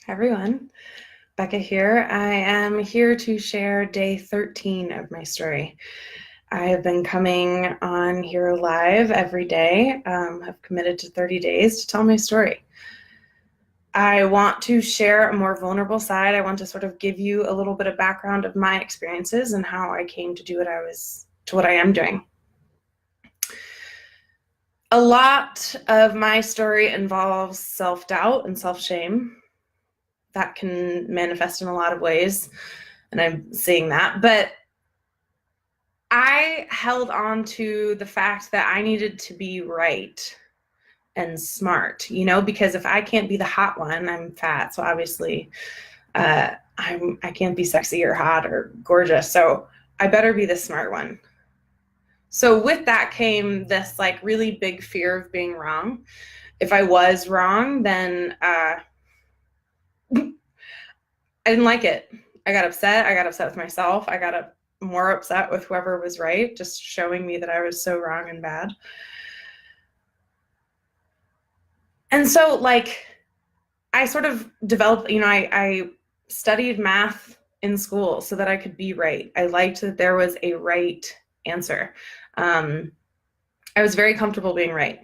Hi everyone, Becca here. I am here to share day 13 of my story. I have been coming on here live every day. I've committed to 30 days to tell my story. I want to share a more vulnerable side. I want to sort of give you a little bit of background of my experiences and how I came to do what I am doing. A lot of my story involves self-doubt and self-shame. That can manifest in a lot of ways, and I'm seeing that. But I held on to the fact that I needed to be right and smart, because if I can't be the hot one, I'm fat. So obviously, I can't be sexy or hot or gorgeous. So I better be the smart one. So with that came this like really big fear of being wrong. If I was wrong, then I didn't like it. I got upset. I got upset with myself. I got more upset with whoever was right, just showing me that I was so wrong and bad. And so, I sort of developed, I studied math in school so that I could be right. I liked that there was a right answer. I was very comfortable being right.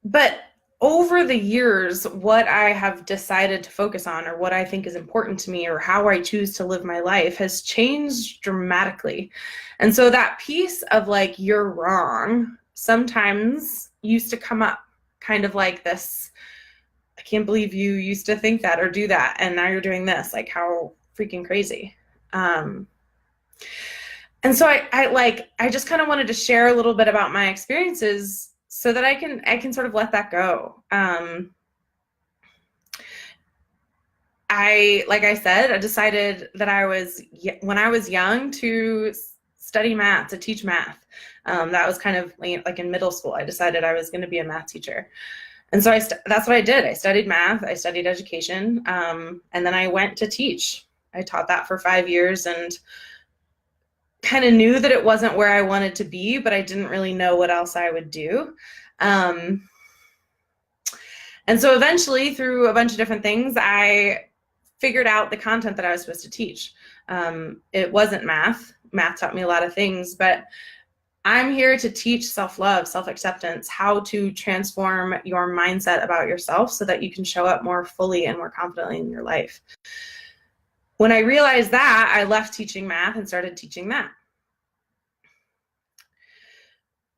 But over the years, what I have decided to focus on, or what I think is important to me, or how I choose to live my life has changed dramatically. And so that piece of like, you're wrong, sometimes used to come up kind of like this, I can't believe you used to think that or do that, and now you're doing this, like how freaking crazy. And so I just kind of wanted to share a little bit about my experiences so that I can sort of let that go. Like I said, I decided that when I was young, to study math, to teach math. That was kind of like in middle school. I decided I was going to be a math teacher. And so that's what I did. I studied math, I studied education, and then I went to teach. I taught that for 5 years and kind of knew that it wasn't where I wanted to be, but I didn't really know what else I would do. And so eventually, through a bunch of different things, I figured out the content that I was supposed to teach. It wasn't math. Math taught me a lot of things, but I'm here to teach self-love, self-acceptance, how to transform your mindset about yourself so that you can show up more fully and more confidently in your life. When I realized that, I left teaching math and started teaching that.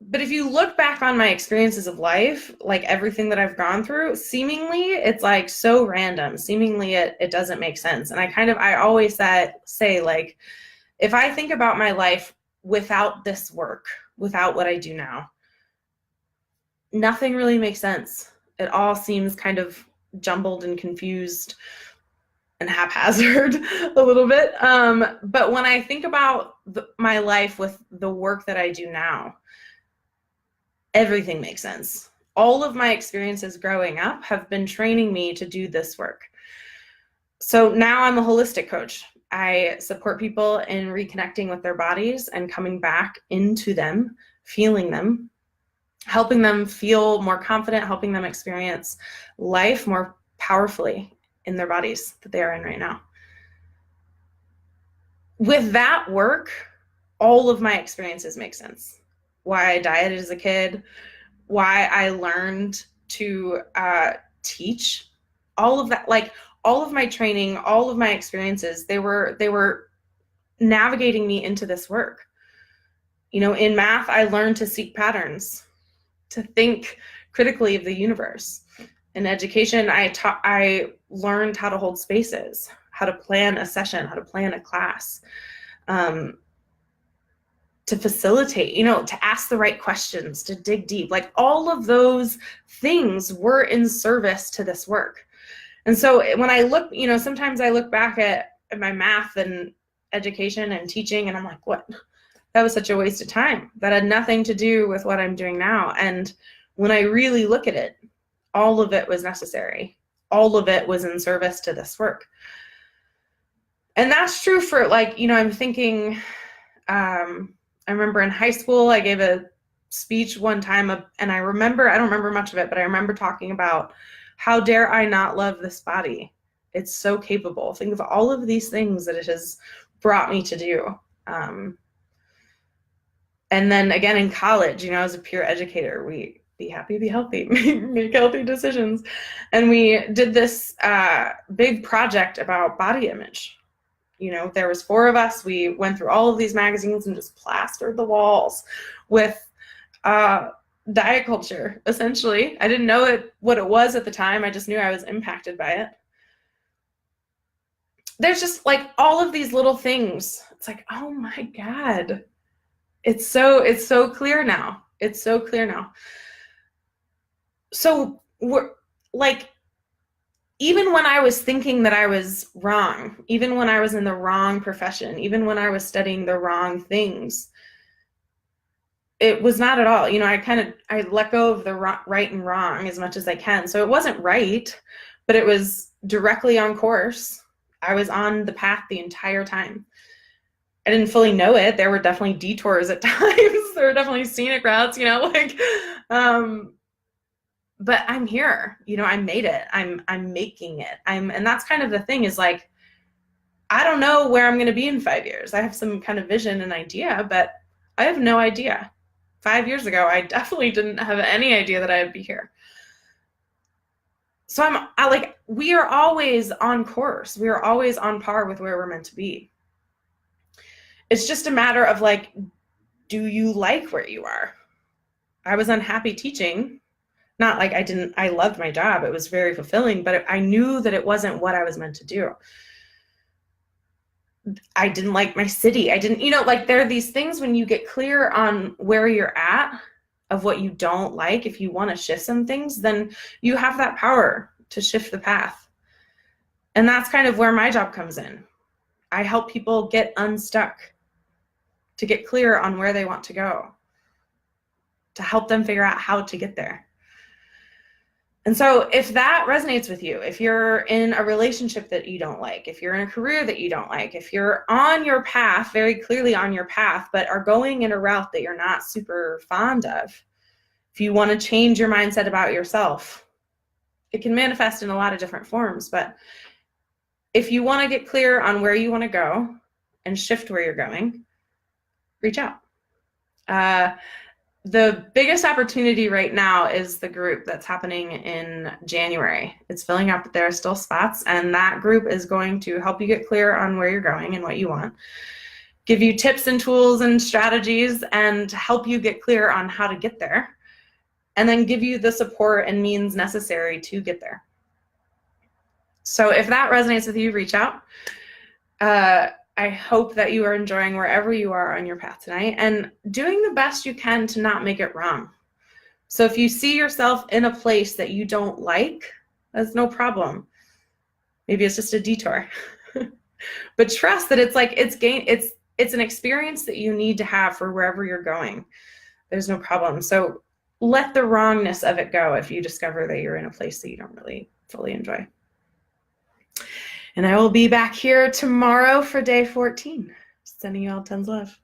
But if you look back on my experiences of life, like everything that I've gone through, seemingly it's like so random. Seemingly it doesn't make sense. And I always say like, if I think about my life without this work, without what I do now, nothing really makes sense. It all seems kind of jumbled and confused and haphazard a little bit. But when I think about my life with the work that I do now, everything makes sense. All of my experiences growing up have been training me to do this work. So now I'm a holistic coach. I support people in reconnecting with their bodies and coming back into them, feeling them, helping them feel more confident, helping them experience life more powerfully in their bodies that they are in right now. With that work, all of my experiences make sense. Why I dieted as a kid, why I learned to teach, all of that, like all of my training, all of my experiences, they were navigating me into this work. In math, I learned to seek patterns, to think critically of the universe. In education, I learned how to hold spaces, how to plan a session, how to plan a class, to facilitate, to ask the right questions, to dig deep. Like all of those things were in service to this work. And so when I look, sometimes I look back at my math and education and teaching, and I'm like, what? That was such a waste of time. That had nothing to do with what I'm doing now. And when I really look at it, all of it was necessary. All of it was in service to this work. And that's true for I'm thinking, I remember in high school, I gave a speech one time, and I don't remember much of it, but I remember talking about How dare I not love this body? It's so capable. Think of all of these things that it has brought me to do. And then again in college, as a peer educator, we be happy, be healthy, make healthy decisions. And we did this big project about body image. There was 4 of us. We went through all of these magazines and just plastered the walls with diet culture, essentially. I didn't know what it was at the time. I just knew I was impacted by it. There's just like all of these little things. It's like, oh my God. It's so clear now. It's so clear now. So we're like, even when I was thinking that I was wrong, even when I was in the wrong profession, even when I was studying the wrong things, it was not at all. I let go of the right and wrong as much as I can. So it wasn't right, but it was directly on course. I was on the path the entire time. I didn't fully know it. There were definitely detours at times. There were definitely scenic routes, but I'm here, I made it. I'm making it. And that's kind of the thing is like, I don't know where I'm going to be in 5 years. I have some kind of vision and idea, but I have no idea. 5 years ago, I definitely didn't have any idea that I'd be here. So we are always on course. We are always on par with where we're meant to be. It's just a matter of like, do you like where you are? I was unhappy teaching. Not like I loved my job. It was very fulfilling, but I knew that it wasn't what I was meant to do. I didn't like my city. I didn't, there are these things when you get clear on where you're at of what you don't like. If you want to shift some things, then you have that power to shift the path. And that's kind of where my job comes in. I help people get unstuck, to get clear on where they want to go, to help them figure out how to get there. And so if that resonates with you, if you're in a relationship that you don't like, if you're in a career that you don't like, if you're on your path, very clearly on your path, but are going in a route that you're not super fond of, if you want to change your mindset about yourself, it can manifest in a lot of different forms. But if you want to get clear on where you want to go and shift where you're going, reach out. The biggest opportunity right now is the group that's happening in January. It's filling up, but there are still spots, and that group is going to help you get clear on where you're going and what you want, give you tips and tools and strategies, and help you get clear on how to get there, and then give you the support and means necessary to get there. So if that resonates with you, reach out. I hope that you are enjoying wherever you are on your path tonight and doing the best you can to not make it wrong. So if you see yourself in a place that you don't like, that's no problem. Maybe it's just a detour. But trust that it's an experience that you need to have for wherever you're going. There's no problem. So let the wrongness of it go if you discover that you're in a place that you don't really fully enjoy. And I will be back here tomorrow for day 14. Sending you all tons of love.